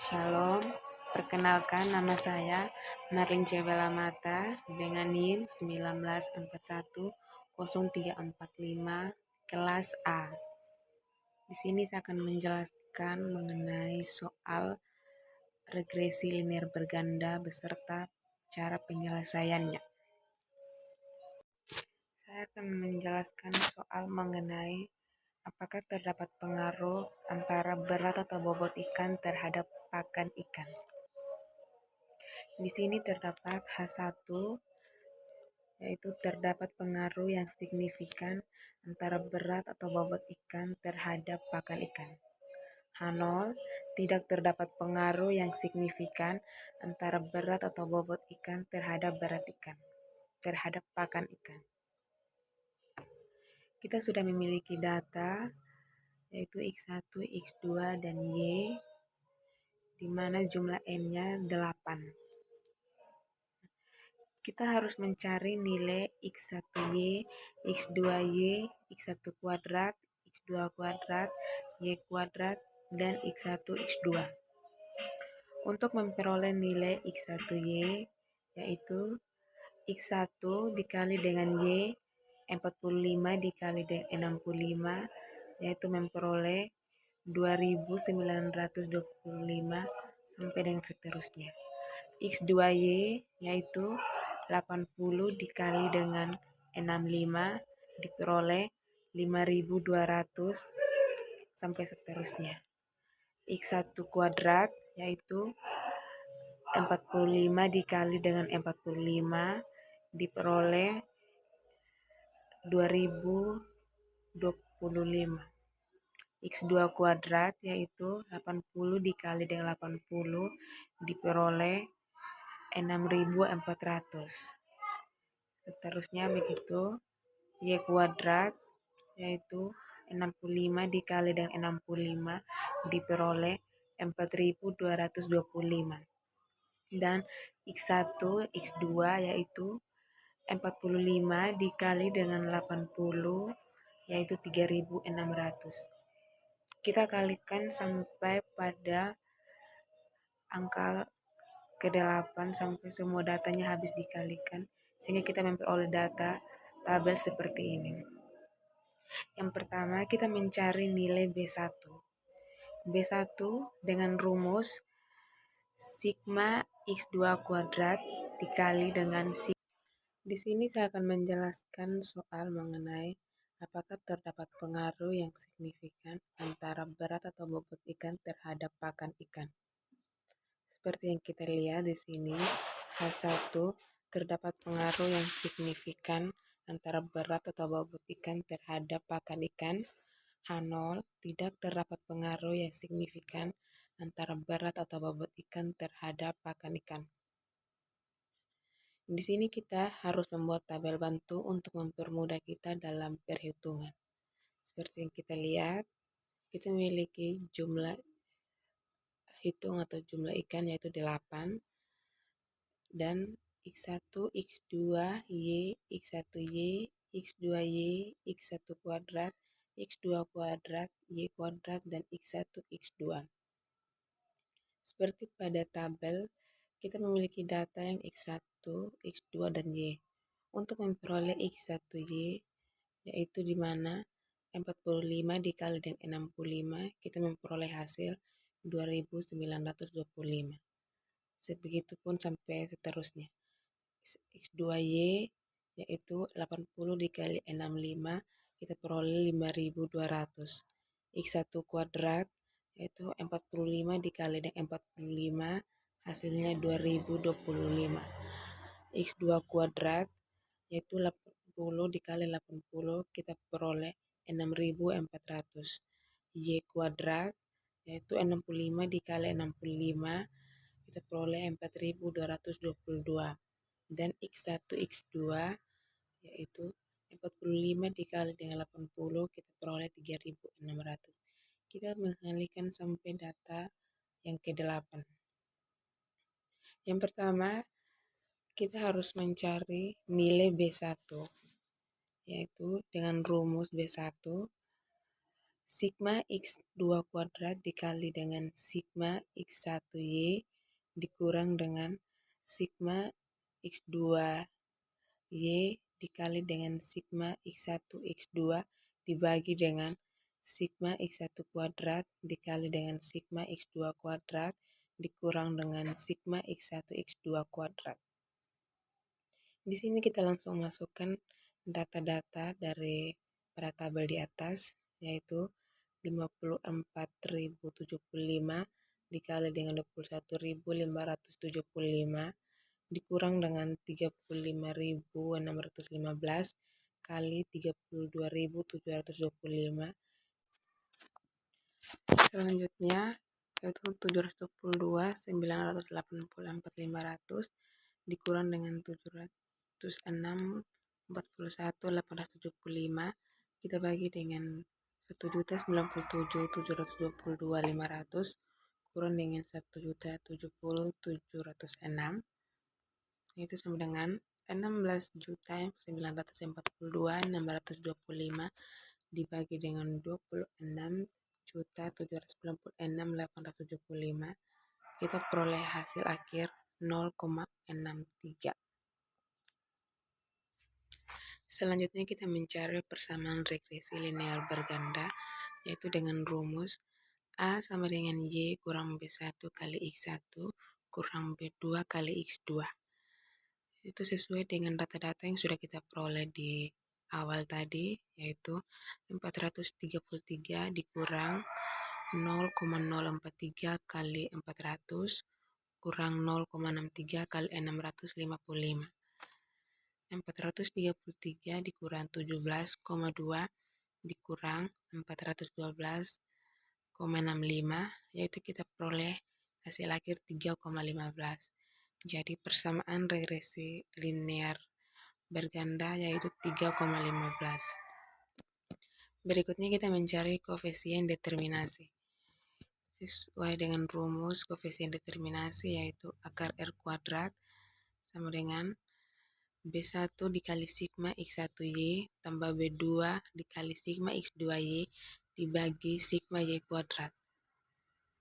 Shalom, perkenalkan nama saya Marlin Cebela Mata dengan NIM 19410345 kelas A. Di sini saya akan menjelaskan mengenai soal regresi linear berganda beserta cara penyelesaiannya. Saya akan menjelaskan soal mengenai apakah terdapat pengaruh antara berat atau bobot ikan terhadap pakan ikan. Di sini terdapat H1, yaitu terdapat pengaruh yang signifikan antara berat atau bobot ikan terhadap pakan ikan. H0, tidak terdapat pengaruh yang signifikan antara berat atau bobot ikan terhadap pakan ikan. Kita sudah memiliki data, yaitu X1, X2, dan Y, di mana jumlah N-nya 8. Kita harus mencari nilai X1Y, X2Y, X1 kuadrat, X2 kuadrat, Y kuadrat, dan X1, X2. Untuk memperoleh nilai X1Y, yaitu X1 dikali dengan Y, 45 dikali dengan 65, yaitu memperoleh 2925 sampai dengan seterusnya. X2Y yaitu 80 dikali dengan 65 diperoleh 5200 sampai seterusnya. X1 kuadrat yaitu 45 dikali dengan 45 diperoleh 2025. X2 kuadrat yaitu 80 dikali dengan 80 diperoleh 6400. Seterusnya begitu. Y kuadrat yaitu 65 dikali dengan 65 diperoleh 4225. Dan X1, X2 yaitu 45 dikali dengan 80 yaitu 3600. Kita kalikan sampai pada angka ke-8 sampai semua datanya habis dikalikan sehingga kita memperoleh data tabel seperti ini. Yang pertama kita mencari nilai B1. B1 dengan rumus sigma X2 kuadrat dikali dengan sigma. Di sini saya akan menjelaskan soal mengenai apakah terdapat pengaruh yang signifikan antara berat atau bobot ikan terhadap pakan ikan. Seperti yang kita lihat di sini, H1 terdapat pengaruh yang signifikan antara berat atau bobot ikan terhadap pakan ikan. H0 tidak terdapat pengaruh yang signifikan antara berat atau bobot ikan terhadap pakan ikan. Di sini kita harus membuat tabel bantu untuk mempermudah kita dalam perhitungan. Seperti yang kita lihat, kita memiliki jumlah hitung atau jumlah ikan yaitu 8 dan X1, X2, Y, X1Y, X2Y, X1 kuadrat, X2 kuadrat, Y kuadrat, dan X1, X2. Seperti pada tabel, kita memiliki data yang X1, X2, dan Y. Untuk memperoleh X1Y, yaitu di mana 45 dikali dengan 65, kita memperoleh hasil 2925. Sebegitupun sampai seterusnya. X2Y yaitu 80 dikali 65, kita peroleh 5200. X1 kuadrat yaitu 45 dikali dengan 45, hasilnya 2025. X2 kuadrat yaitu 80 dikali 80, kita peroleh 6400. Y kuadrat yaitu 65 dikali 65, kita peroleh 4222. Dan X1, X2 yaitu 45 dikali dengan 80, kita peroleh 3600. Kita mengalihkan sampai data yang ke-8. Yang pertama, kita harus mencari nilai B1, yaitu dengan rumus B1 sigma X2 kuadrat dikali dengan sigma X1Y dikurang dengan sigma X2Y dikali dengan sigma X1 X2 dibagi dengan sigma X1 kuadrat dikali dengan sigma X2 kuadrat dikurang dengan sigma X1 X2 kuadrat. Di sini kita langsung masukkan data-data dari pada tabel di atas, yaitu 54.075 dikali dengan 21.575 dikurang dengan 35.615 kali 32.725. Selanjutnya yaitu 722.984.500 dikurang dengan 706.41.875 kita bagi dengan 1.097.722.500 kurang dengan 1.070.706 yaitu sama dengan 16.942.625 dibagi dengan 26.796.875 kita peroleh hasil akhir 0,63. Selanjutnya kita mencari persamaan regresi linear berganda yaitu dengan rumus A sama dengan Y kurang B1 kali X1 kurang B2 kali X2. Itu sesuai dengan data-data yang sudah kita peroleh di awal tadi, yaitu 433 dikurang 0,043 kali 400 kurang 0,63 kali 655. 433 dikurang 17,2 dikurang 412,65 yaitu kita peroleh hasil akhir 3,15. Jadi persamaan regresi linear berganda yaitu 3,15. Berikutnya kita mencari koefisien determinasi. Sesuai dengan rumus koefisien determinasi yaitu akar R kuadrat sama dengan B1 dikali sigma X1Y tambah B2 dikali sigma X2Y dibagi sigma Y kuadrat.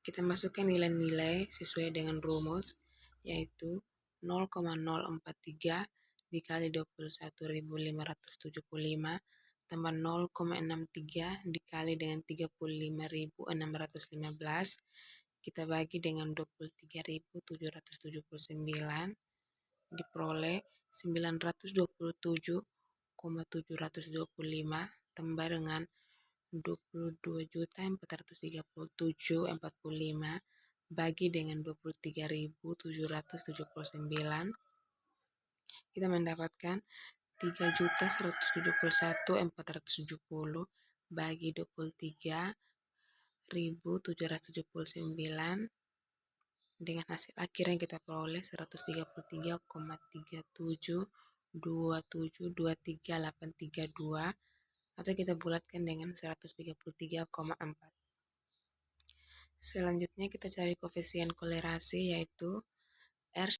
Kita masukkan nilai-nilai sesuai dengan rumus yaitu 0,043 dikali 21.575 tambah 0,63 dikali dengan 35.615 kita bagi dengan 23.779 diperoleh 927,725 tambah dengan 22.437,45 bagi dengan 23.779 kita mendapatkan 3.171.470 bagi 23.779 dengan hasil akhir yang kita peroleh 133,372723.832 atau kita bulatkan dengan 133,4. Selanjutnya kita cari koefisien kolerasi yaitu R